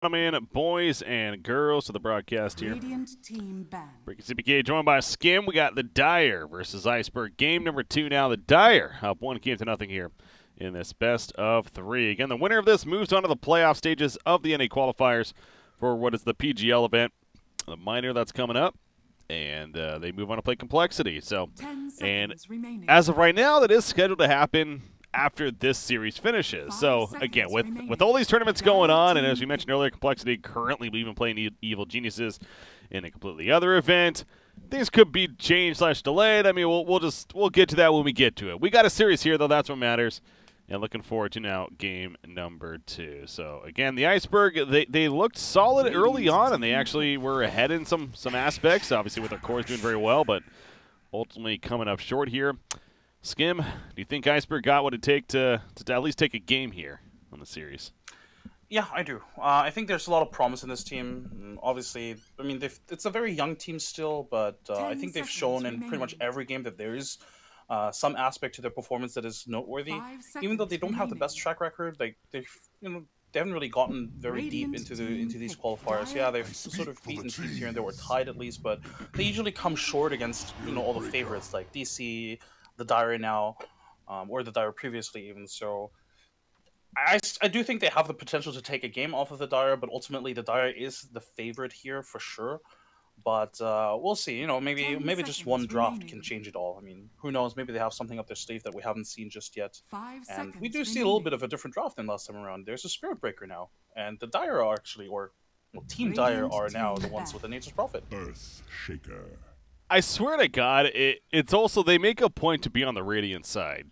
Gentlemen, boys and girls to the broadcast here. Radiant team ban. Breaking CPK joined by Skim. We got the Dire versus Iceberg. Game number 2 now. The Dire up 1-0 here in this best of 3. Again, the winner of this moves on to the playoff stages of the NA qualifiers for what is the PGL event, the minor that's coming up. And they move on to play Complexity. So, and as of right now, that is scheduled to happen after this series finishes. So again, with all these tournaments going on, and as we mentioned earlier, Complexity currently even playing Evil Geniuses in a completely other event, things could be changed / delayed. I mean, we'll get to that when we get to it. We got a series here though, that's what matters. And looking forward to now game number 2. So again, the Iceberg, they looked solid early on, and they actually were ahead in some aspects. Obviously with their cores doing very well, but ultimately coming up short here. Skim, do you think Iceberg got what it take to at least take a game here on the series? Yeah, I do. I think there's a lot of promise in this team. Obviously, I mean, it's a very young team still, but I think they've shown in pretty much every game that there is some aspect to their performance that is noteworthy. Even though they don't have the best track record, like they haven't really gotten very deep into these qualifiers. Yeah, they've sort of beaten teams here and they were tied at least, but they usually come short against all the favorites like DC, the Dire now, or the Dire previously even. So I do think they have the potential to take a game off of the Dire, but ultimately the Dire is the favorite here for sure. But we'll see. Maybe just one draft can change it all. I mean, who knows? Maybe they have something up their sleeve that we haven't seen just yet. And we do see a little bit of a different draft than last time around. There's a Spirit Breaker now, and the Dire are actually, or Team Dire are now the ones with the Nature's Prophet. Earth Shaker. I swear to God, it's also, they make a point to be on the Radiant side.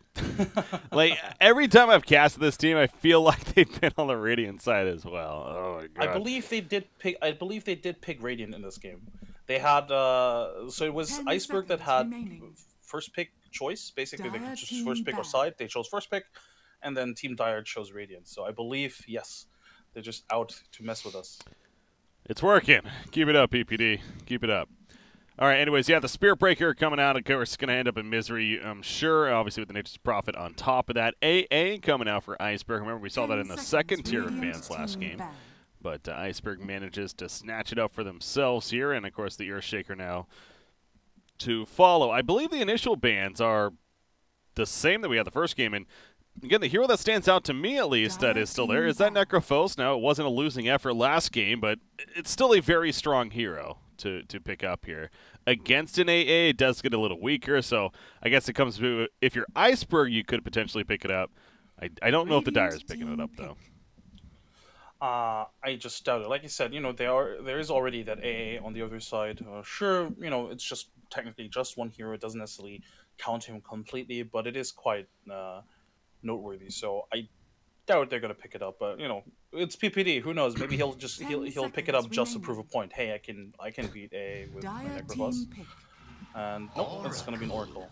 Like, every time I've casted this team, I feel like they've been on the Radiant side as well. Oh my God. I believe they did pick Radiant in this game. They had so it was Iceberg that had first pick choice. Basically, they could choose first pick or side. They chose first pick, and then Team Dire chose Radiant. So I believe, yes, they're just out to mess with us. It's working. Keep it up, EPD. Keep it up. All right, anyways, yeah, the Spirit Breaker coming out, of course, going to end up in misery, I'm sure, obviously with the Nature's Prophet on top of that. AA coming out for Iceberg. Remember, we saw that in the second tier advance last game. But Iceberg manages to snatch it up for themselves here, and, of course, the Earthshaker now to follow. I believe the initial bans are the same that we had the first game, and again, the hero that stands out to me, at least, that is still there is that Necrophos. Now, it wasn't a losing effort last game, but it's still a very strong hero to pick up here. Against an AA, it does get a little weaker, so I guess it comes to, if you're Iceberg, you could potentially pick it up. I don't know if the Dire is picking it up, though. I just doubt it. Like you said, there is already that AA on the other side. Sure, it's just technically just one hero. It doesn't necessarily count him completely, but it is quite noteworthy. So I doubt they're gonna pick it up. But it's PPD. Who knows? Maybe he'll pick it up just to prove a point. Hey, I can beat AA with my Necrophos. And nope, it's gonna be an Oracle.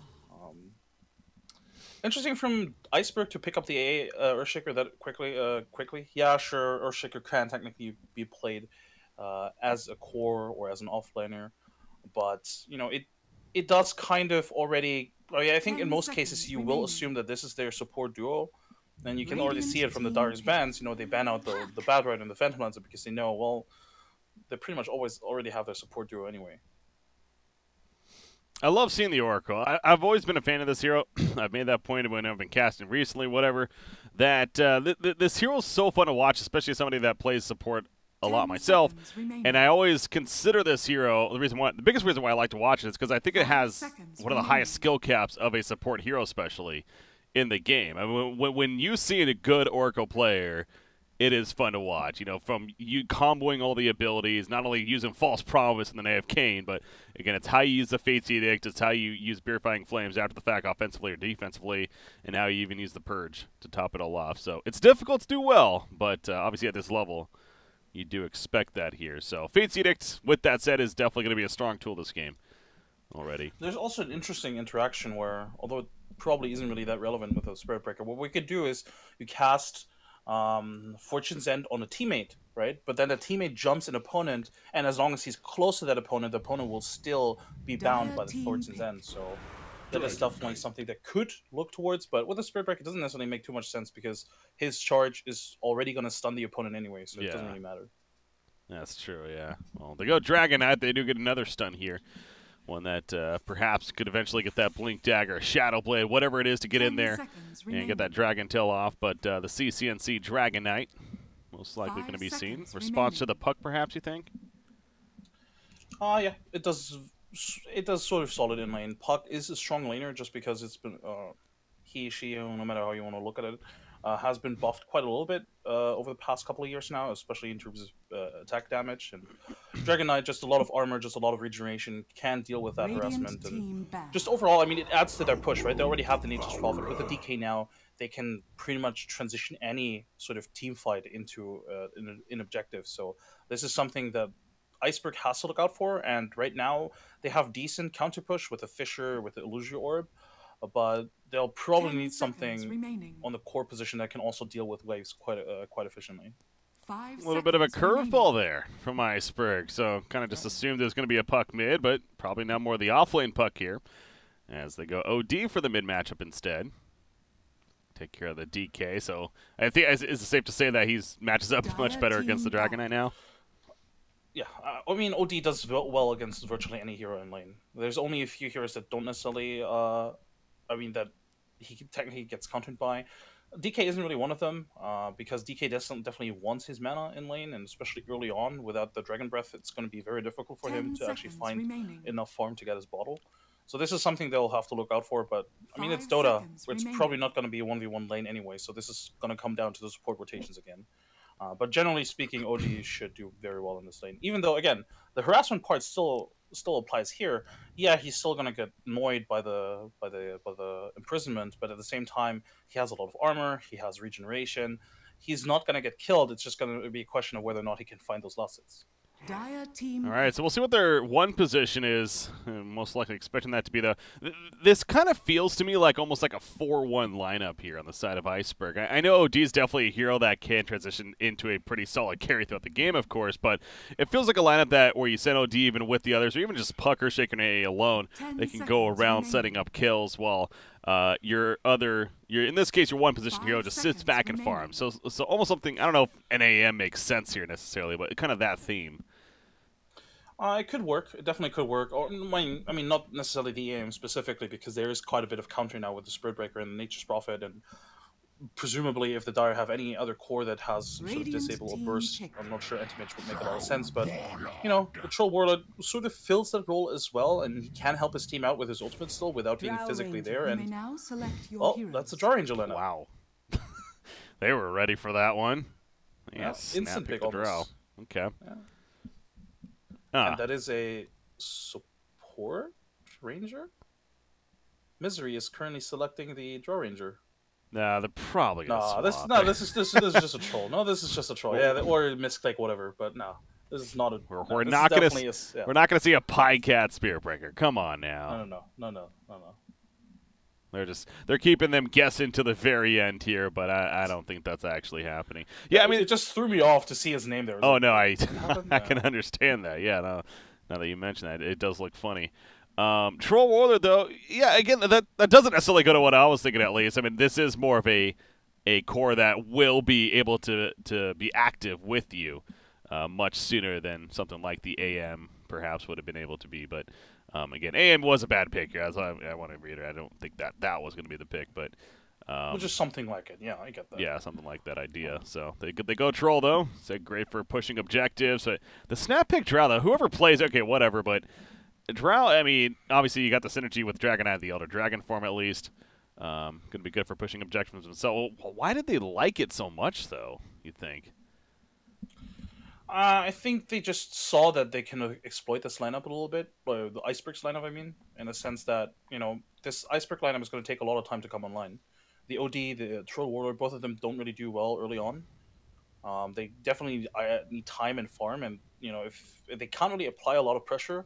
Interesting from Iceberg to pick up the AA Earthshaker that quickly. Yeah, sure, Earthshaker can technically be played as a core or as an offlaner, but it does kind of already. Oh yeah, I think in most cases you will assume that this is their support duo, and you can already see it from the Dire's bans. They ban out the Bad Rider and the Phantom Lancer because they know, well, they pretty much always already have their support duo anyway. I love seeing the Oracle. I've always been a fan of this hero. I've made that point when I've been casting recently, whatever, that this hero is so fun to watch, especially somebody that plays support a lot myself. And I always consider this hero, the biggest reason why I like to watch it is because I think it has one of the highest skill caps of a support hero, especially in the game. I mean, when you see a good Oracle player, it is fun to watch, from you comboing all the abilities, not only using False Promise in the Name of Cain, but, again, it's how you use the Fate's Edict, it's how you use Purifying Flames after the fact offensively or defensively, and how you even use the Purge to top it all off. So it's difficult to do well, but obviously at this level, you do expect that here. So Fate's Edict, with that said, is definitely going to be a strong tool this game already. There's also an interesting interaction where, although it probably isn't really that relevant with a Spirit Breaker, what we could do is you cast Fortune's End on a teammate, right? But then the teammate jumps an opponent, and as long as he's close to that opponent, the opponent will still be bound by the Fortune's End. So that is definitely something that could look towards, but with a Spirit Breaker, it doesn't necessarily make too much sense because his charge is already going to stun the opponent anyway, so it doesn't really matter. That's true, yeah. Well, they go Dragon Knight. They do get another stun here. One that perhaps could eventually get that Blink Dagger, Shadow Blade, whatever it is to get in there and get that Dragon Tail off. But the CCNC Dragon Knight most likely going to be seen. Response to the puck, perhaps, you think? Yeah, it does. It does sort of solid in lane. Puck is a strong laner just because it's been he, she, no matter how you want to look at it, has been buffed quite a little bit over the past couple of years now, especially in terms of attack damage. And Dragon Knight, just a lot of armor, just a lot of regeneration, can deal with that harassment. And just overall, I mean, it adds to their push, right? They already have the Nature's Prophet. With the DK now, they can pretty much transition any sort of team fight into an objective. So this is something that Iceberg has to look out for, and right now they have decent counter push with a Fissure, with the Illusion Orb, but they'll probably need something on the core position that can also deal with waves quite efficiently. A little bit of a curveball there from Iceberg, so kind of just assumed there's going to be a puck mid, but probably now more the offlane puck here, as they go OD for the mid matchup instead. Take care of the DK, so I think it's safe to say that he's matches up much better against the Dragon Knight now. Yeah, I mean, OD does well against virtually any hero in lane. There's only a few heroes that don't necessarily, I mean, that he technically gets countered by. DK isn't really one of them, because DK definitely wants his mana in lane, and especially early on, without the Dragon Breath, it's going to be very difficult for him to actually find enough farm to get his bottle. So this is something they'll have to look out for, but, I mean, it's Dota. It's probably not going to be a 1v1 lane anyway, so this is going to come down to the support rotations again. But generally speaking, OG should do very well in this lane. Even though, again, the harassment part still applies here. Yeah, he's still gonna get annoyed by the imprisonment, but at the same time, he has a lot of armor. He has regeneration. He's not gonna get killed. It's just gonna be a question of whether or not he can find those last hits. All right, so we'll see what their one position is. Most likely expecting that to be the... This kind of feels to me like almost like a 4-1 lineup here on the side of Iceberg. I know OD is definitely a hero that can transition into a pretty solid carry throughout the game, of course, but it feels like a lineup that where you send OD even with the others, or even just Puck or Shaker AA alone, they can go around setting up kills while in this case, your one position hero just sits back and farms. So almost something, I don't know if an AM makes sense here necessarily, but kind of that theme. It could work. It definitely could work. Or, I mean, not necessarily the AM specifically, because there is quite a bit of counter now with the Spirit Breaker and the Nature's Prophet, and presumably if the Dire have any other core that has some sort of disable or burst, I'm not sure Anti-Mage would make a lot of sense, but, you know, the Troll Warlord sort of fills that role as well, and he can help his team out with his ultimate still without being physically there, and, oh, that's a Draw Ranger lineup. Wow. They were ready for that one. Yes, instant pick almost. Okay. Yeah. And that is a support ranger? Misery is currently selecting the Draw Ranger. Nah, they're probably gonna this is just a troll. No, this is just a troll. Yeah, or misclick, whatever. But no, this is not a. We're not gonna see a Pie Cat Spirit Breaker. Come on now. No. They're keeping them guessing to the very end here, but I don't think that's actually happening. Yeah, I mean, it just threw me off to see his name there. Oh no, I can understand that. Yeah, no, now that you mention that, it does look funny. Troll Warlord, though, yeah, again, that doesn't necessarily go to what I was thinking, at least. I mean, this is more of a core that will be able to be active with you much sooner than something like the AM perhaps would have been able to be. But again, AM was a bad pick. As I want to reiterate, I don't think that was going to be the pick, but just something like it. Yeah, I get that. Yeah, something like that idea. So they go Troll, though. So great for pushing objectives. The snap pick Drow, though, whoever plays, okay, whatever, but Drow, I mean, obviously you got the synergy with Dragon Eye, the Elder Dragon form at least. Going to be good for pushing objectives. So why did they like it so much, though, you think? I think they just saw that they can exploit this lineup a little bit, the Iceberg's lineup, I mean, in the sense that, you know, this Iceberg lineup is going to take a lot of time to come online. The OD, the Troll Warlord, both of them don't really do well early on. They definitely need time and farm, and, you know, if they can't really apply a lot of pressure.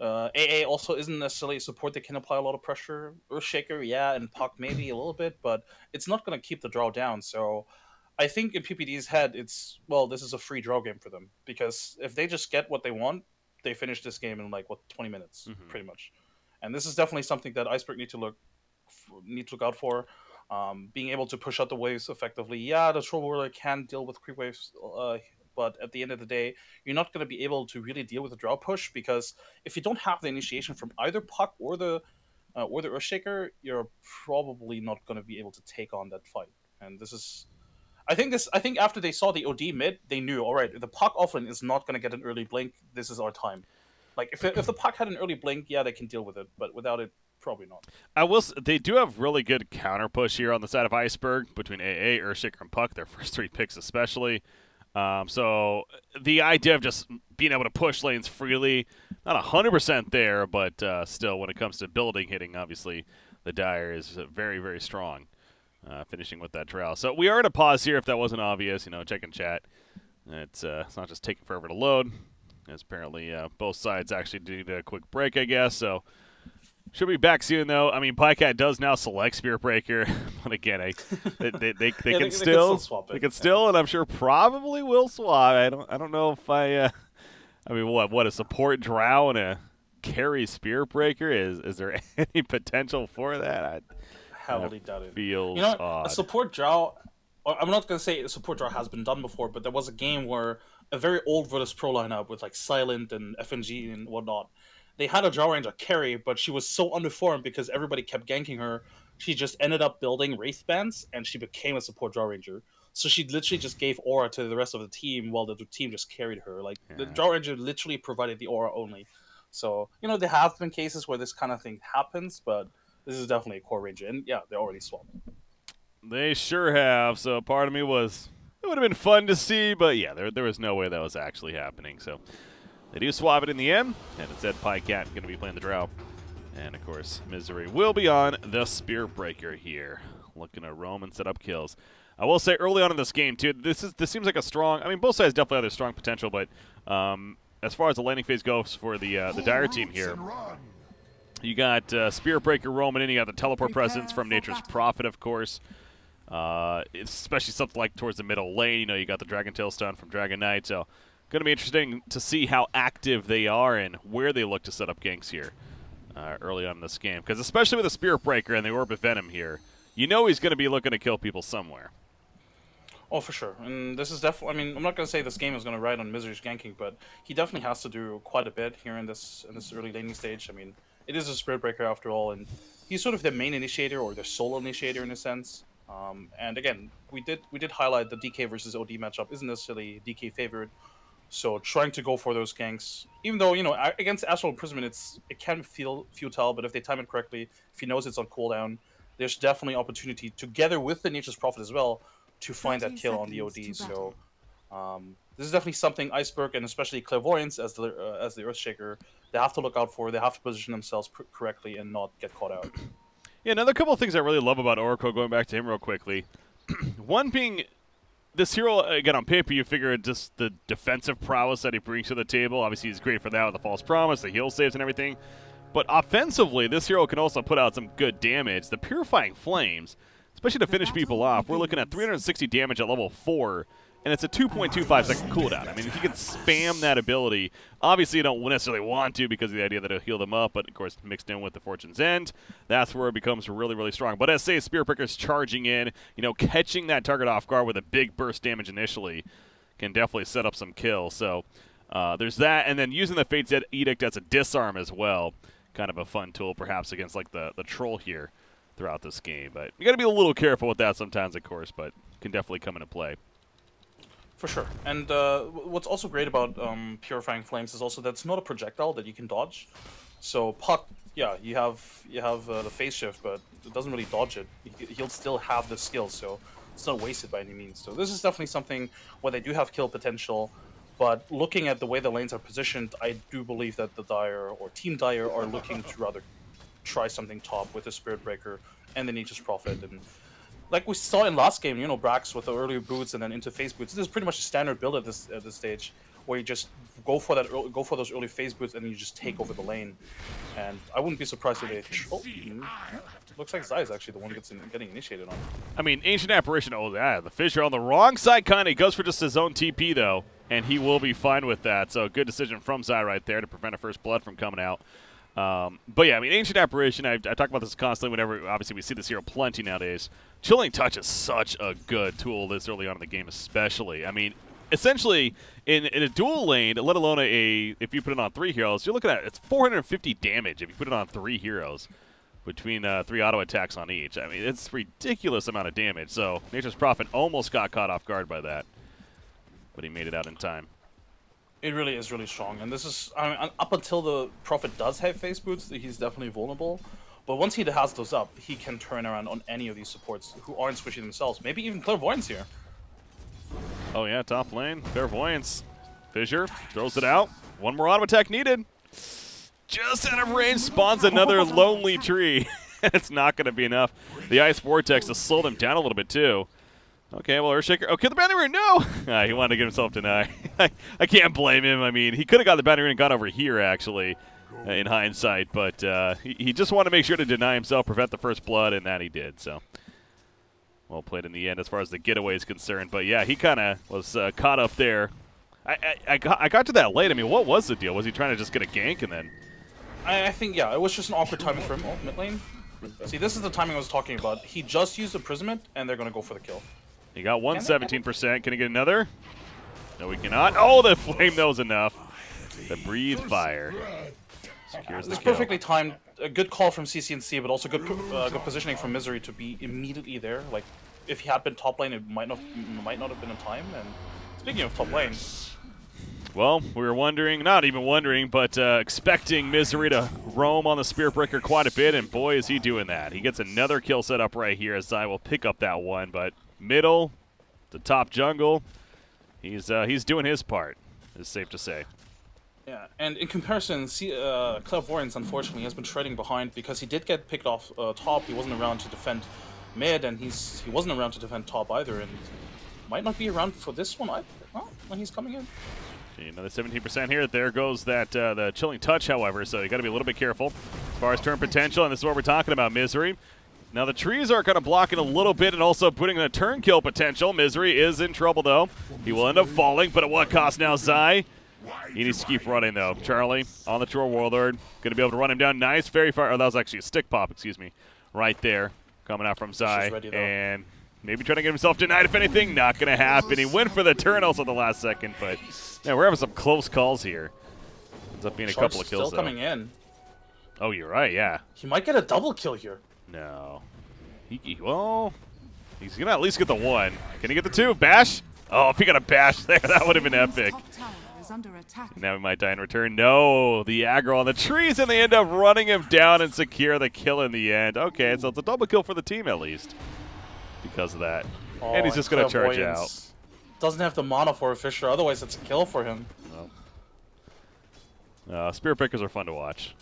AA also isn't necessarily a support that can apply a lot of pressure. Earthshaker, yeah, and Puck maybe a little bit, but it's not going to keep the draw down, so I think in PPD's head, it's, well, this is a free draw game for them, because if they just get what they want, they finish this game in, like, 20 minutes, pretty much. And this is definitely something that Iceberg need to look out for. Being able to push out the waves effectively. Yeah, the Troll Warlord can deal with creep waves, but at the end of the day, you're not going to be able to really deal with the draw push, because if you don't have the initiation from either Puck or the Earthshaker, you're probably not going to be able to take on that fight. And this is, I think after they saw the OD mid, they knew, all right, if the Puck offlane is not going to get an early blink, this is our time. Like, if the Puck had an early blink, yeah, they can deal with it, but without it, probably not. They do have really good counter push here on the side of Iceberg between AA, Earthshaker, and Puck, their first 3 picks especially. So the idea of just being able to push lanes freely, not 100% there, but still, when it comes to building, hitting, obviously, the Dire is very, very strong, finishing with that trail. So we are at a pause here, if that wasn't obvious, checking chat. It's not just taking forever to load, as apparently both sides actually did a quick break, I guess, so should be back soon, though. I mean, Pycat does now select Spirit Breaker, but again, they can still swap it. They can still, and I'm sure probably will swap. I don't know if I mean, what a support Drow and a carry Spirit Breaker is there any potential for that? I heavily doubt it. Feels odd. A support Drow. I'm not gonna say a support Drow has been done before, but there was a game where a very old Virtus Pro lineup with like Silent and FNG and whatnot. They had a Drow Ranger carry, but she was so underformed because everybody kept ganking her. She just ended up building Wraith Bands, and she became a support Drow Ranger. So she literally just gave aura to the rest of the team, while the team just carried her. Like, the Drow Ranger literally provided the aura only. So, there have been cases where this kind of thing happens, but this is definitely a core Ranger. And yeah, they already swapped. They sure have. So part of me was, it would have been fun to see, but yeah, there was no way that was actually happening. So they do swap it in the end, and instead Pycat going to be playing the Drow. And, of course, Misery will be on the Spirit Breaker here, looking to roam and set up kills. I will say early on in this game, too, this seems like a strong... I mean, both sides definitely have their strong potential, but as far as the landing phase goes for the Dire team here, you got Spirit Breaker roaming in, you got the teleport presence from Nature's Prophet, of course. Especially something like towards the middle lane, you got the Dragon Tail stun from Dragon Knight, so... Going to be interesting to see how active they are and where they look to set up ganks here early on in this game. Because especially with the Spirit Breaker and the Orb of Venom here, he's going to be looking to kill people somewhere. Oh, for sure. And this is definitely... I mean, I'm not going to say this game is going to ride on Misery's ganking, but he definitely has to do quite a bit here in this early laning stage. I mean, it is a Spirit Breaker after all, and he's sort of the main initiator or the solo initiator in a sense. And again, we did highlight the DK versus OD matchup isn't necessarily DK favored. So trying to go for those ganks, even though, against Astral Imprisonment, it can feel futile, but if they time it correctly, if he knows it's on cooldown, there's definitely opportunity, together with the Nature's Prophet as well, to find that kill on the OD. So this is definitely something Iceberg, and especially Clairvoyance as the Earthshaker, they have to look out for. They have to position themselves correctly and not get caught out. Yeah, another couple of things I really love about Oracle, going back to him real quickly. One being... This hero, again, on paper, you figure just the defensive prowess that he brings to the table. Obviously, he's great for that with the False Promise, the heal saves, and everything. But offensively, this hero can also put out some good damage. The Purifying Flames, especially to finish people off, we're looking at 360 damage at level 4, and it's a 2.25 second cooldown. I mean, if you can spam that ability, obviously you don't necessarily want to because of the idea that it'll heal them up, but of course mixed in with the Fortune's End, that's where it becomes really, really strong. But as say Spirit Breaker's charging in, catching that target off guard with a big burst damage initially can definitely set up some kills. So there's that, and then using the Fate's Edict as a disarm as well, kind of a fun tool perhaps against like the Troll here throughout this game. But you got to be a little careful with that sometimes, of course, but can definitely come into play. For sure. And what's also great about Purifying Flames is also that it's not a projectile that you can dodge. So Puck, yeah, you have the phase shift, but it doesn't really dodge it. He'll still have the skill, so it's not wasted by any means. So this is definitely something where they do have kill potential, but looking at the way the lanes are positioned, I do believe that the Dire or Team Dire are looking to rather try something top with the Spirit Breaker and the Nature's Prophet. And like we saw in last game, Brax with the early boots and then into phase boots. This is pretty much a standard build at this stage, where you just go for those early phase boots and you just take over the lane. And I wouldn't be surprised if they. Looks like Zai is actually the one getting initiated on. I mean, Ancient Apparition. Oh, yeah, the Fissure on the wrong side. Kind of goes for just his own TP though, and he will be fine with that. So good decision from Zai right there to prevent a first blood from coming out. But yeah, I mean, Ancient Apparition, I talk about this constantly whenever, obviously, we see this hero plenty nowadays. Chilling Touch is such a good tool this early on in the game, especially. I mean, essentially, in a dual lane, let alone if you put it on 3 heroes, you're looking at it's 450 damage if you put it on 3 heroes between 3 auto attacks on each. I mean, it's a ridiculous amount of damage. So Nature's Prophet almost got caught off guard by that, but he made it out in time. It really is really strong, and this is, I mean, up until the Prophet does have face boots, he's definitely vulnerable. But once he has those up, he can turn around on any of these supports who aren't squishy themselves. Maybe even Clairvoyance here. Oh yeah, top lane, Clairvoyance. Fissure throws it out. One more auto attack needed. Just out of range, spawns another lonely tree. It's not going to be enough. The Ice Vortex to slow them down a little bit too. Okay, well, Earthshaker. Okay, the boundary rune, no! He wanted to get himself denied. I can't blame him. I mean, he could have got the boundary rune and got over here, actually, in hindsight. But he just wanted to make sure to deny himself, prevent the first blood, and that he did. So, well played in the end as far as the getaway is concerned. But, yeah, he kind of was caught up there. I got to that late. I mean, what was the deal? Was he trying to just get a gank and then... I think, yeah, it was just an awkward timing for him. Oh, mid lane. See, this is the timing I was talking about. He just used Imprisonment, and they're going to go for the kill. He got 117%. Can he get another? No, he cannot. Oh, the flame, that was enough. The breathe fire. Secures the It's kill. perfectly timed. A good call from CCNC, but also good positioning from Misery to be immediately there. Like, if he had been top lane, it might not have been in time. And speaking of top lane, well, we were wondering, not even wondering, but expecting Misery to roam on the Spirit Breaker quite a bit, and boy, is he doing that. He gets another kill set up right here as Zai will pick up that one, but middle, the top jungle, he's doing his part, it's safe to say. yeah, and in comparison, Clairvoyance, unfortunately, has been treading behind because he did get picked off top. He wasn't around to defend mid, and he wasn't around to defend top either, and might not be around for this one either. Oh, when he's coming in. Another 17% here. There goes that the Chilling Touch, however, so you got to be a little bit careful as far as turn potential, and this is what we're talking about, Misery. Now the trees are kind of blocking a little bit and also putting a turn kill potential. Misery is in trouble, though. He will end up falling, but at what cost now, Zai? He needs to keep running, though. Charlie on the Troll Warlord. Going to be able to run him down nice, very far. Oh, that was actually a stick pop, excuse me, right there. Coming out from Zai. Ready, and maybe trying to get himself denied, if anything. Not going to happen. He went for the turn also the last second, but yeah, we're having some close calls here. Ends up being a couple of kills, still coming in. Oh, you're right, yeah. He might get a double kill here. No. Well, he's going to at least get the one. Can he get the two? Bash? Oh, if he got a bash there, that would have been epic. Now he might die in return. No, the aggro on the trees, and they end up running him down and secure the kill in the end. Okay, so it's a double kill for the team at least because of that. Oh, and he's just going to charge out. Doesn't have the mana for a Fissure, otherwise it's a kill for him. Spirit Breakers are fun to watch.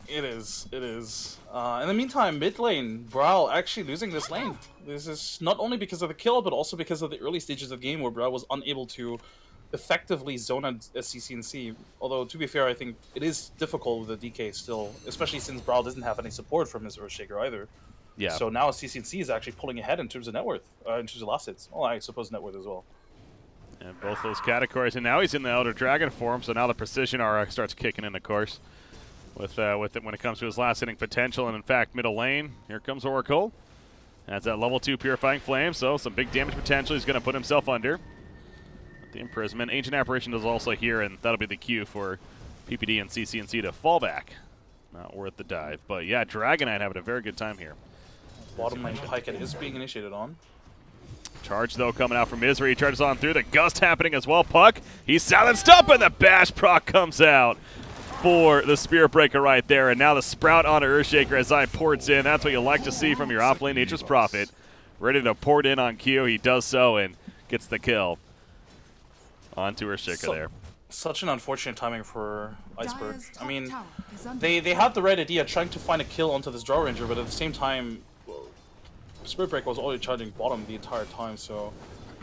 It is. It is. In the meantime, mid lane, Brawl actually losing this lane. This is not only because of the kill, but also because of the early stages of the game where Brawl was unable to effectively zone a CCNC. Although, to be fair, I think it is difficult with the DK still, especially since Brawl doesn't have any support from his Earthshaker either. Yeah. So now CCNC is actually pulling ahead in terms of net worth, in terms of last hits. Well, I suppose net worth as well. And both those categories, and now he's in the Elder Dragon form, so now the precision aura starts kicking in, of course, with it when it comes to his last hitting potential. And in fact, middle lane, here comes Oracle. That's that level 2 Purifying Flame, so some big damage potential. He's going to put himself under. The imprisonment. Ancient Apparition is also here, and that'll be the cue for PPD and CCNC to fall back. Not worth the dive. But yeah, Dragonite having a very good time here. Bottom lane Pike is being initiated on. Charge, though, coming out from Misery. He charges on through. The Gust happening as well. Puck, he's silenced up, and the Bash proc comes out for the Spirit Breaker right there. And now the Sprout onto Earthshaker as I ports in. That's what you like to see from your offlane Nature's Prophet. Ready to port in on Q. He does so and gets the kill. Onto Earthshaker there. Such an unfortunate timing for Iceberg. I mean, they had the right idea trying to find a kill onto this Draw Ranger, but at the same time, Spirit Breaker was already charging bottom the entire time, so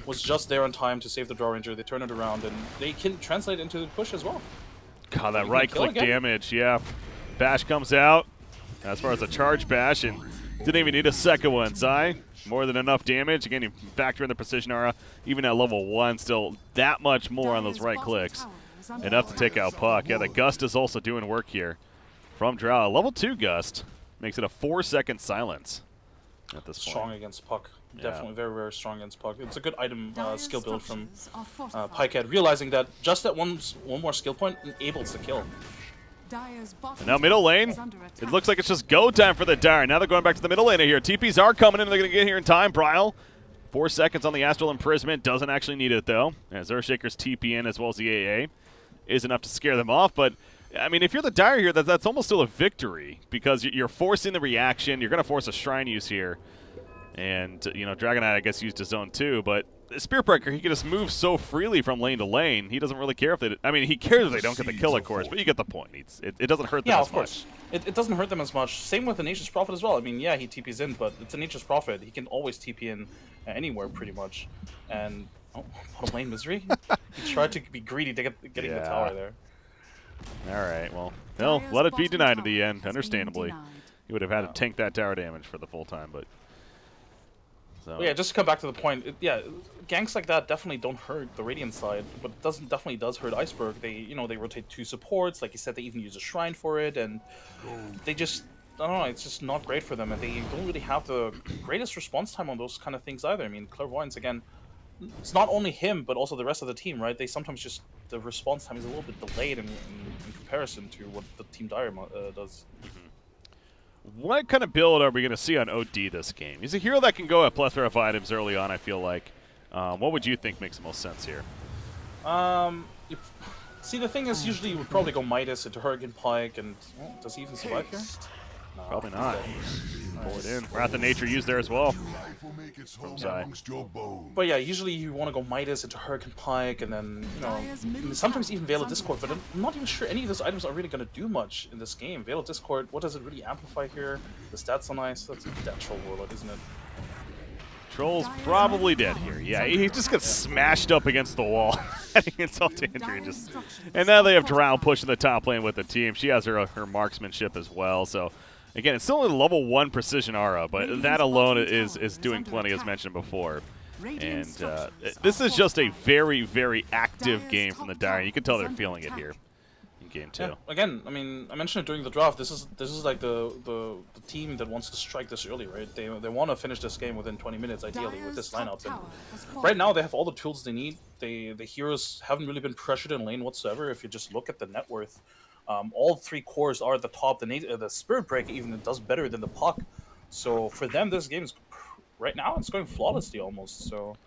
was just there on time to save the Draw Ranger. They turn it around, and they can translate into the push as well. God, that right-click damage, yeah. Bash comes out as far as a charge bash, and didn't even need a second one. Zai, more than enough damage. Again, you factor in the precision aura, even at level 1, still that much more on those right clicks. Enough to take out Puck. Yeah, the Gust is also doing work here from Drow. Level 2 Gust makes it a 4-second silence at this point. Strong against Puck. Definitely very, very strong against Puck. It's a good item skill build from Pikehead, realizing that just that one more skill point enables the kill. And now middle lane, it looks like it's just go time for the Dire. Now they're going back to the middle lane here. TPs are coming in, they're going to get here in time. Bryle, 4 seconds on the Astral Imprisonment, doesn't actually need it though. As Earthshaker's TP in as well as the AA is enough to scare them off, but I mean, if you're the Dire here, that's almost still a victory because you're forcing the reaction. You're going to force a Shrine use here. And, you know, Dragon Knight, I guess, used his own too, but Spear Breaker, he can just move so freely from lane to lane. He doesn't really care if they... I mean, he cares if they don't get the kill, of course, but you get the point. It doesn't hurt them as much. It doesn't hurt them as much. Same with the Nature's Prophet as well. I mean, yeah, he TPs in, but it's a Nature's Prophet. He can always TP in anywhere, pretty much. And, oh, bottom lane Misery. He tried to be greedy to getting the tower there. All right, well, they'll let it be denied in the end, understandably. He would have had to tank that tower damage for the full time, but... So. Well, yeah, just to come back to the point, ganks like that definitely don't hurt the Radiant side, but it definitely does hurt Iceberg. They rotate 2 supports, like you said, they even use a Shrine for it, and they just, I don't know, it's just not great for them, and they don't really have the greatest response time on those kind of things either. I mean, Clairvoyance, again, it's not only him, but also the rest of the team, right? They sometimes just, the response time is a little bit delayed in comparison to what the Team Dire does. What kind of build are we going to see on OD this game? He's a hero that can go a plethora of items early on, I feel like. What would you think makes the most sense here? See, the thing is, usually you would probably go Midas into Hurricane Pike, and does he even survive here? No. Probably not. Pull it in. Wrath of Nature used there as well. But yeah, usually you want to go Midas into Hurricane Pike, and then, you know, sometimes even Veil of Discord, but I'm not even sure any of those items are really going to do much in this game. Veil of Discord, what does it really amplify here? The stats are nice. That's a dead Troll Warlord, isn't it? Troll's probably dead here. Yeah, he just gets smashed up against the wall. Adding insult to injury. And now they have Drow pushing the top lane with the team. She has her marksmanship as well, so... Again, it's still only level 1 precision aura, but that alone is doing plenty, as mentioned before. And this is just a very, very active game from the Dire. You can tell they're feeling it here in game 2. Yeah, again, I mean, I mentioned it during the draft. This is like the team that wants to strike this early, right? They want to finish this game within 20 minutes, ideally, with this lineup. And right now, they have all the tools they need. The heroes haven't really been pressured in lane whatsoever. If you just look at the net worth. All 3 cores are at the top. The Spirit Breaker even does better than the Puck. So for them, this game is right now it's going flawlessly almost. So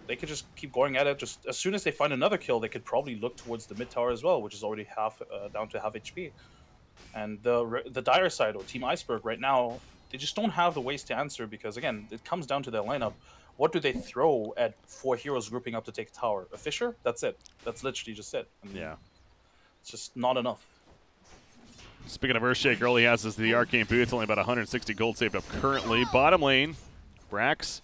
they could just keep going at it. Just as soon as they find another kill, they could probably look towards the mid tower as well, which is already down to half HP. And the Dire side or Team Iceberg right now, they just don't have the ways to answer because again, it comes down to their lineup. What do they throw at 4 heroes grouping up to take a tower? A Fisher? That's it. That's literally just it. I mean, yeah. It's just not enough. Speaking of Earthshaker, all he has is the Arcane Boots, only about 160 gold saved up currently. Bottom lane, Brax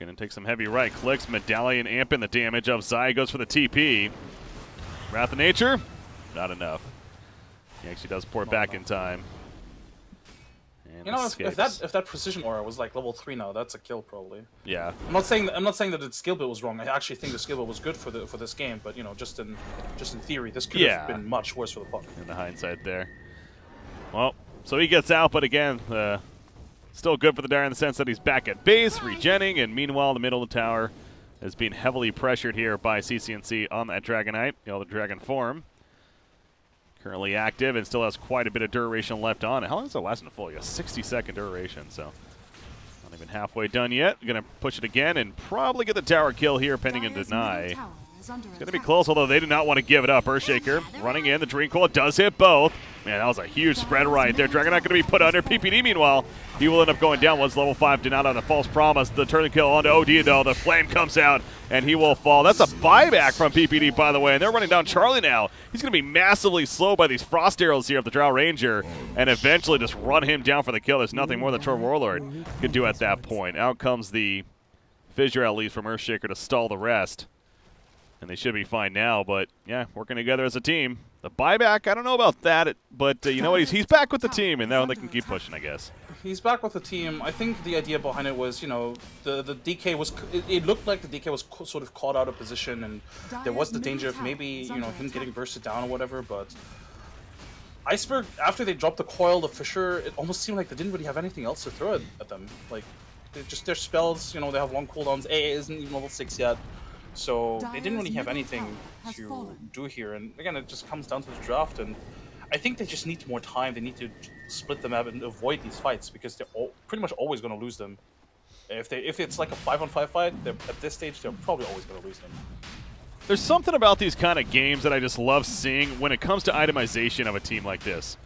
going to take some heavy right clicks. Medallion amping the damage of Zai, goes for the TP. Wrath of Nature, not enough. He actually does pour back in time. And you know, if that precision aura was like level 3 now, that's a kill probably. Yeah. I'm not saying that its skill build was wrong. I actually think the skill build was good for this game, but you know, just in theory, this could have been much worse for the Puck. In the hindsight there. Well, so he gets out, but again, still good for the Dire in the sense that he's back at base, regenning, and meanwhile, the middle of the tower is being heavily pressured here by CCNC on that Dragonite, the Dragon form. Currently active and still has quite a bit of duration left on it. How long does it last in full? A 60-second duration, so not even halfway done yet. Going to push it again and probably get the tower kill here, pending and deny. It's going to be close, although they do not want to give it up. Earthshaker running in. The Dream Coil does hit both. Man, that was a huge spread right there. Dragon not going to be put under. PPD, meanwhile, he will end up going down once level 5 denied on a false promise. The turn kill onto OD, though. The flame comes out, and he will fall. That's a buyback from PPD, by the way, and they're running down Charlie now. He's going to be massively slowed by these frost arrows here of the Drow Ranger, and eventually just run him down for the kill. There's nothing more than Troll Warlord could do at that point. Out comes the Fissure, at least, from Earthshaker to stall the rest. And they should be fine now, but yeah, working together as a team. The buyback, I don't know about that, but you know what? He's back with the team, and now they can keep pushing, I guess. He's back with the team. I think the idea behind it was, you know, the DK was. It looked like the DK was sort of caught out of position, and there was the danger of maybe, you know, him getting bursted down or whatever. But Iceberg, after they dropped the coil, the Fissure, it almost seemed like they didn't really have anything else to throw at them. Like, their spells, you know, they have long cooldowns. AA isn't even level 6 yet, so they didn't really have anything to do here. And again, it just comes down to the draft, and I think they just need more time. They need to split the map and avoid these fights because they're pretty much always going to lose them. If it's like a 5-on-5 fight, at this stage they're probably always going to lose them. There's something about these kind of games that I just love seeing when it comes to itemization of a team like this.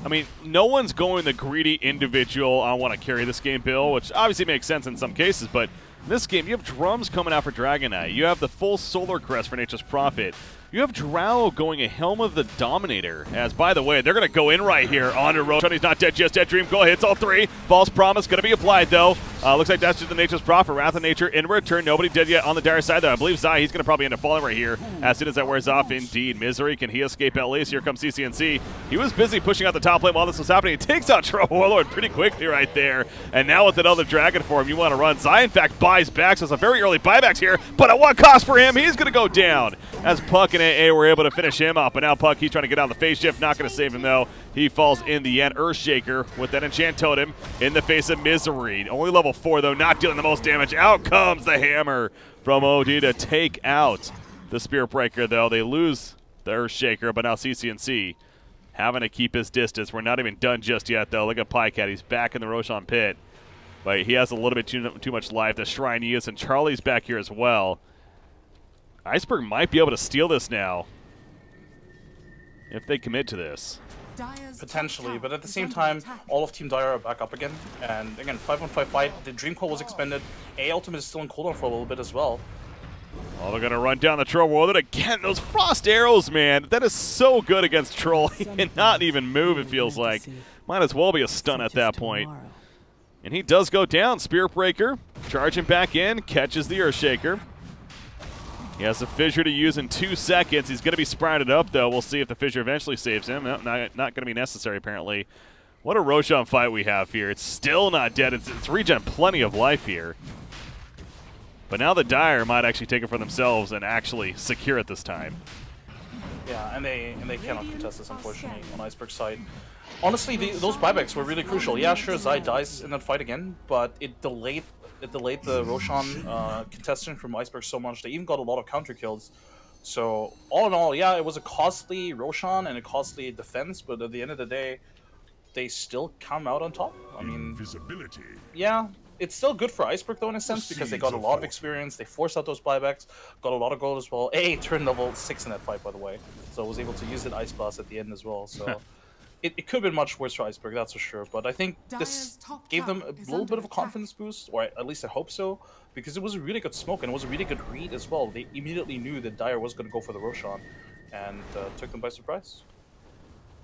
I mean, no one's going the greedy individual, I want to carry this game bill, which obviously makes sense in some cases, but in this game, you have drums coming out for Dragon Knight. You have the full Solar Crest for Nature's Prophet. You have Drow going a Helm of the Dominator. As, by the way, they're going to go in right here onto Roshan. He's not dead just yet. Dream Goal hits all three. False Promise going to be applied, though. Looks like that's just the Nature's Prophet. Wrath of Nature in return. Nobody dead yet on the dire side, though. I believe Zai, he's going to probably end up falling right here as soon as that wears off. Indeed. Misery, can he escape at least? Here comes CCNC. He was busy pushing out the top lane while this was happening. He takes out Troll Warlord pretty quickly right there. And now with another Dragon form, you want to run. Zai, in fact, buys back. So it's a very early buybacks here. But at what cost for him? He's going to go down. As Puck and AA were able to finish him up. But now Puck, he's trying to get out of the phase shift. Not going to save him, though. He falls in the end. Earthshaker with that enchant totem in the face of Misery. Only level 4, though, not dealing the most damage. Out comes the hammer from OD to take out the Spear Breaker, though. They lose the Earthshaker, but now CCNC having to keep his distance. We're not even done just yet, though. Look at Pycat. He's back in the Roshan pit. But he has a little bit too much life. The Shrine Eos and Charlie's back here as well. Iceberg might be able to steal this now if they commit to this. Potentially, but at the same time, all of Team Dire are back up again. And again, 5-on-5 fight. The Dream Coil was expended. A Ultimate is still in cooldown for a little bit as well. Oh, they're going to run down the Troll Warlord again. Those Frost Arrows, man. That is so good against Troll. He cannot even move, it feels like. Might as well be a stun at that point. And he does go down. Spear Breaker charging back in. Catches the Earthshaker. He has a Fissure to use in 2 seconds. He's going to be sprouted up, though. We'll see if the Fissure eventually saves him. No, not going to be necessary, apparently. What a Roshan fight we have here. It's still not dead. It's regen plenty of life here. But now the Dire might actually take it for themselves and actually secure it this time. Yeah, and they cannot contest this, unfortunately, on Iceberg's side. Honestly, those buybacks were really crucial. Yeah, sure, Zai dies in that fight again, but it delayed the Roshan contestant from Iceberg so much. They even got a lot of counter kills. So all in all, yeah, it was a costly Roshan and a costly defense, but at the end of the day, they still come out on top. I mean, invisibility. Yeah, it's still good for Iceberg though in a sense because they got a lot of experience. They forced out those buybacks, got a lot of gold as well. A turned level 6 in that fight, by the way, so was able to use that Ice Blast at the end as well. So. It could have been much worse for Iceberg, that's for sure. But I think this gave them a little bit of a confidence boost, or at least I hope so, because it was a really good smoke and it was a really good read as well. They immediately knew that Dire was going to go for the Roshan, and took them by surprise.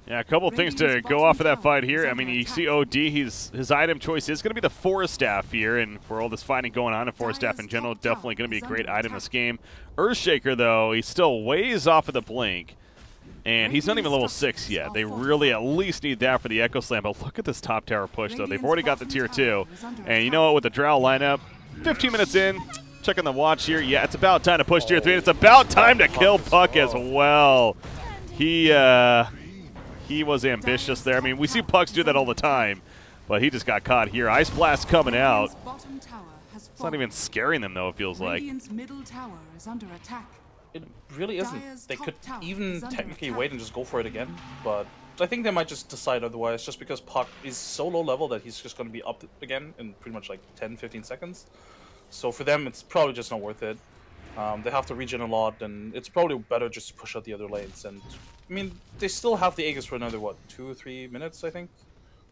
Yeah, a couple of things to go off of that fight here. I mean, you see OD, his item choice is going to be the Forest Staff here, and for all this fighting going on in Forest Staff in general, definitely going to be a great item in this game. Earthshaker, though, he's still ways off of the blink. And he's not even level 6 yet. They really at least need that for the Echo Slam. But look at this top tower push, though. They've already got the tier 2. And you know what? With the Drow lineup, 15 minutes in, checking the watch here. Yeah, it's about time to push tier 3. And it's about time to kill Puck as well. He was ambitious there. I mean, we see Pucks do that all the time. But he just got caught here. Ice Blast coming out. It's not even scaring them, though, it feels like. It really isn't. They could even technically wait and just go for it again, but I think they might just decide otherwise, just because Puck is so low level that he's just going to be up again in pretty much like 10-15 seconds. So for them, it's probably just not worth it. They have to regen a lot, and it's probably better just to push out the other lanes. And I mean, they still have the Aegis for another, what, 2 or 3 minutes, I think?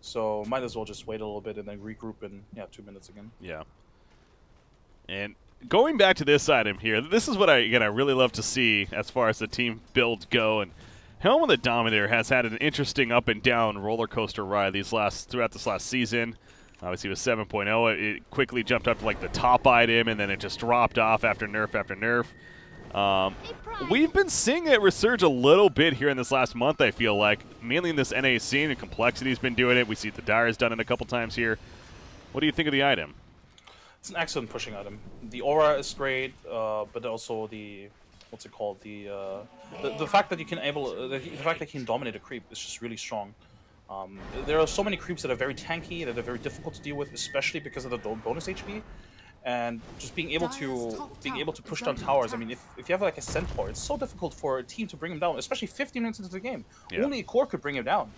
So might as well just wait a little bit and then regroup in, yeah, 2 minutes again. Yeah. And going back to this item here, this is what I really love to see as far as the team builds go. And Helm of the Dominator has had an interesting up and down roller coaster ride throughout this last season. Obviously with 7.0, it quickly jumped up to like the top item, and then it just dropped off after nerf after nerf. We've been seeing it resurge a little bit here in this last month, I feel like. Mainly in this NA scene, and Complexity's been doing it. We see the Dire's done it a couple times here. What do you think of the item? It's an excellent pushing item. The aura is great, but also the what's it called? The fact that you can the fact that you can dominate a creep is just really strong. There are so many creeps that are very tanky, that are very difficult to deal with, especially because of the bonus HP. And just being able to push down towers. I mean, if you have like a centaur, it's so difficult for a team to bring him down, especially 15 minutes into the game. Yeah. Only a core could bring him down,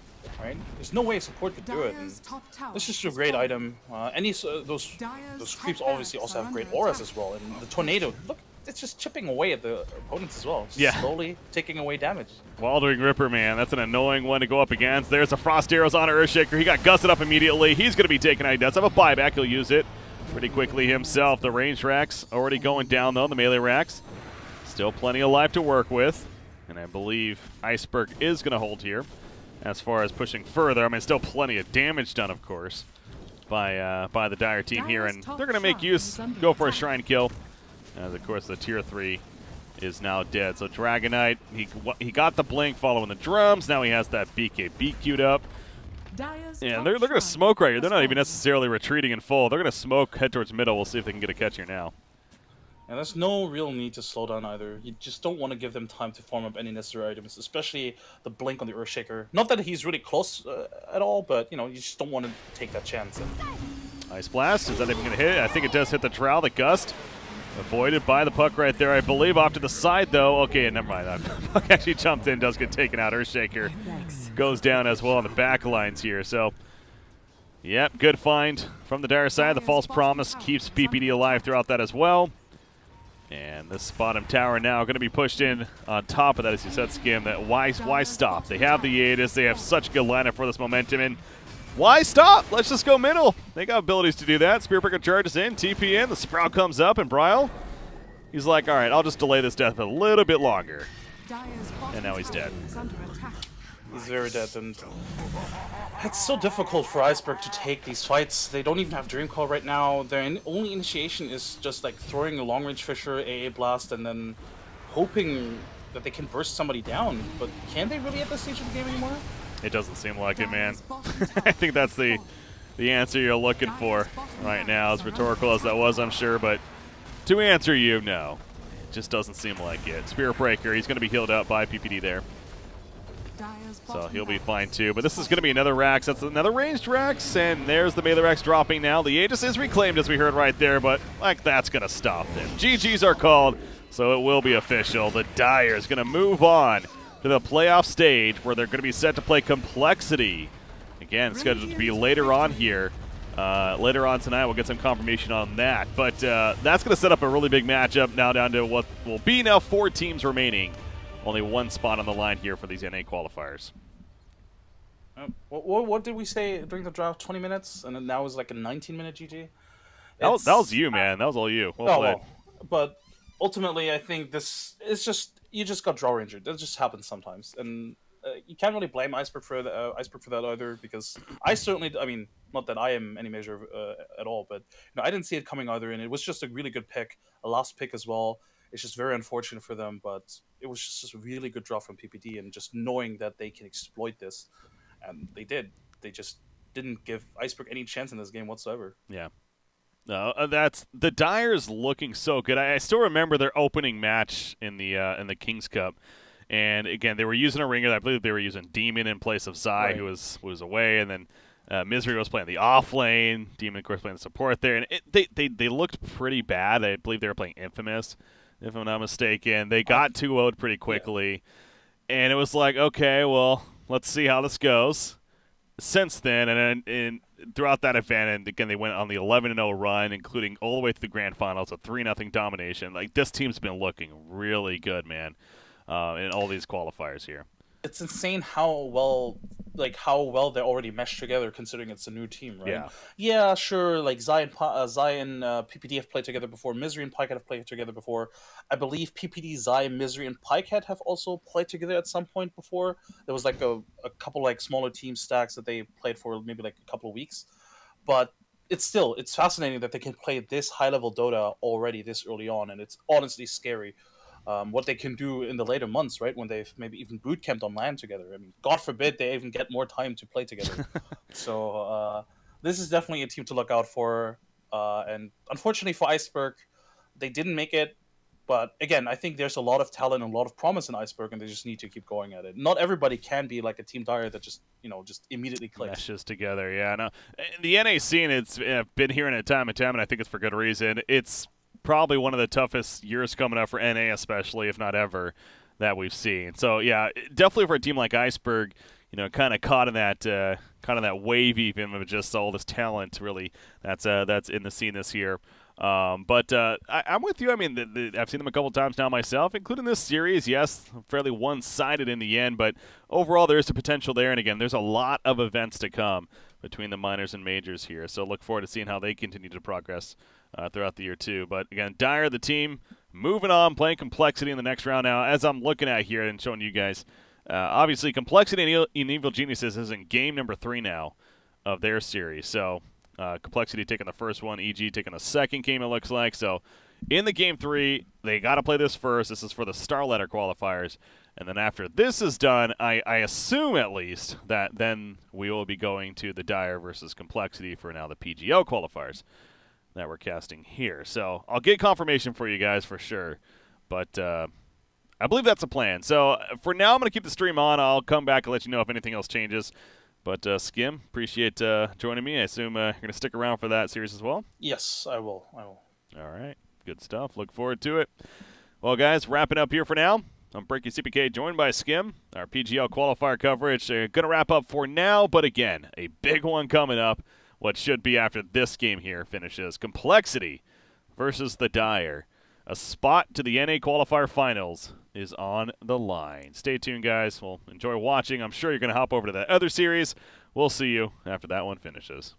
right? There's no way support could do it. And this is just a great item. Those creeps obviously also have great auras as well. And the tornado, look, it's just chipping away at the opponents as well. Yeah. Slowly taking away damage. Wandering Ripper, man, that's an annoying one to go up against. There's a Frost Arrows on Earthshaker. He got gusted up immediately. He's going to be taken out. He does have a buyback. He'll use it pretty quickly himself. The range racks already going down, though, the melee racks. Still plenty of life to work with. And I believe Iceberg is going to hold here as far as pushing further. I mean, still plenty of damage done, of course, by the Dire team here. And they're going to make use, go for a Shrine kill. As, of course, the Tier 3 is now dead. So Dragonite, he got the blink following the drums. Now he has that BKB queued up. Yeah, they're going to smoke right here. They're not even necessarily retreating in full. They're going to smoke, head towards middle. We'll see if they can get a catch here now. And there's no real need to slow down either. You just don't want to give them time to farm up any necessary items, especially the blink on the Earthshaker. Not that he's really close at all, but you know, you just don't want to take that chance. Ice Blast, is that even going to hit? I think it does hit the Trowel, the Gust. Avoided by the puck right there, I believe. Off to the side, though. Okay, never mind. Puck actually jumped in, does get taken out. Earthshaker goes down as well on the back lines here. So, yep, good find from the Dire side. The False Promise keeps PPD alive throughout that as well. And this bottom tower now going to be pushed in on top of that, as you said, Skim. That why stop? They have the Aegis. They have such a good lineup for this momentum. And why stop? Let's just go middle. They got abilities to do that. Spearbreaker charges in, TP in, the Sprout comes up, and Bryle, he's like, all right, I'll just delay this death a little bit longer. And now he's dead. He's very dead, and it's so difficult for Iceberg to take these fights. They don't even have Dream Call right now. Their only initiation is just like throwing a long-range Fisher, AA Blast, and then hoping that they can burst somebody down. But can they really at this stage of the game anymore? It doesn't seem like it, man. I think that's the answer you're looking for right now. As rhetorical as that was, I'm sure, but to answer you, no. It just doesn't seem like it. Spearbreaker, he's going to be healed up by PPD there. So he'll be fine too. But this is going to be another Rax. That's another ranged Rax, and there's the melee Rax dropping now. The Aegis is reclaimed, as we heard right there, but like that's going to stop them. GGs are called, so it will be official. The Dire is going to move on to the playoff stage, where they're going to be set to play Complexity. Again, scheduled to be later on here. Later on tonight, we'll get some confirmation on that. But that's going to set up a really big matchup now, down to what will be now 4 teams remaining. Only one spot on the line here for these NA qualifiers. What did we say during the draft? 20 minutes? And then now is like a 19-minute GG? That was you, man. That was all you. Well played. Well, but ultimately, I think this is just, you just got draw injured. That just happens sometimes. And you can't really blame Iceberg for that either, because I certainly, I mean, not that I am any measure at all, but you know, I didn't see it coming either, and it was just a really good pick, a last pick as well. It's just very unfortunate for them, but it was just a really good draw from PPD, and just knowing that they can exploit this, and they did. They just didn't give Iceberg any chance in this game whatsoever. Yeah. No, that's the Dire's looking so good. I still remember their opening match in the Kings Cup, and again they were using a ringer. I believe they were using Demon in place of Zai, right, who was away, and then Misery was playing the off lane. Demon, of course, playing the support there, and they looked pretty bad. I believe they were playing Infamous, if I'm not mistaken. They got 2-0'd pretty quickly, and it was like, okay, well, let's see how this goes. Since then, and throughout that event, and again, they went on the 11-0 run, including all the way to the grand finals, a 3-0 domination. Like, this team's been looking really good, man, in all these qualifiers here. It's insane how well they already meshed together, considering it's a new team, right? Yeah, sure. Like Zai and PPD have played together before. Misery and Pikehead have played together before. I believe PPD, Zai, Misery, and Pikehead have also played together at some point before. There was like a couple like smaller team stacks that they played for maybe like a couple of weeks, but it's fascinating that they can play this high level Dota already this early on, and it's honestly scary. What they can do in the later months, right, when they've maybe even boot camped on LAN together. I mean, God forbid they even get more time to play together. So this is definitely a team to look out for. And unfortunately for Iceberg, they didn't make it. But again, I think there's a lot of talent and a lot of promise in Iceberg, and they just need to keep going at it. Not everybody can be like a Team Dire that just just immediately clicks. Meshes together. Yeah, no. The NA scene, it's been hearing it time and time, and I think it's for good reason. It's probably one of the toughest years coming up for NA, especially if not ever, that we've seen. So yeah, definitely for a team like Iceberg, kind of caught in that wave even of just all this talent. Really, that's in the scene this year. But I'm with you. I mean, I've seen them a couple times now myself, including this series. Yes, fairly one-sided in the end, but overall there is a potential there. And again, there's a lot of events to come between the minors and majors here. So look forward to seeing how they continue to progress throughout the year too. But again, Dire, the team, moving on, playing Complexity in the next round now. As I'm looking at here and showing you guys, obviously Complexity and Evil Geniuses is in game number 3 now of their series. So Complexity taking the first one, EG taking the second game, it looks like. So in the game 3, they got to play this first. This is for the Star Letter qualifiers. And then after this is done, I assume at least that then we will be going to the Dire versus Complexity for now the PGL qualifiers that we're casting here. So I'll get confirmation for you guys for sure. But I believe that's the plan. So for now, I'm going to keep the stream on. I'll come back and let you know if anything else changes. But Skim, appreciate joining me. I assume you're going to stick around for that series as well? Yes, I will. All right. Good stuff. Look forward to it. Well, guys, wrapping up here for now. I'm Breaky CPK, joined by Skim. Our PGL qualifier coverage going to wrap up for now. But again, a big one coming up. What should be after this game here finishes. Complexity versus the Dire. A spot to the NA qualifier finals is on the line. Stay tuned, guys. Well, enjoy watching. I'm sure you're going to hop over to that other series. We'll see you after that one finishes.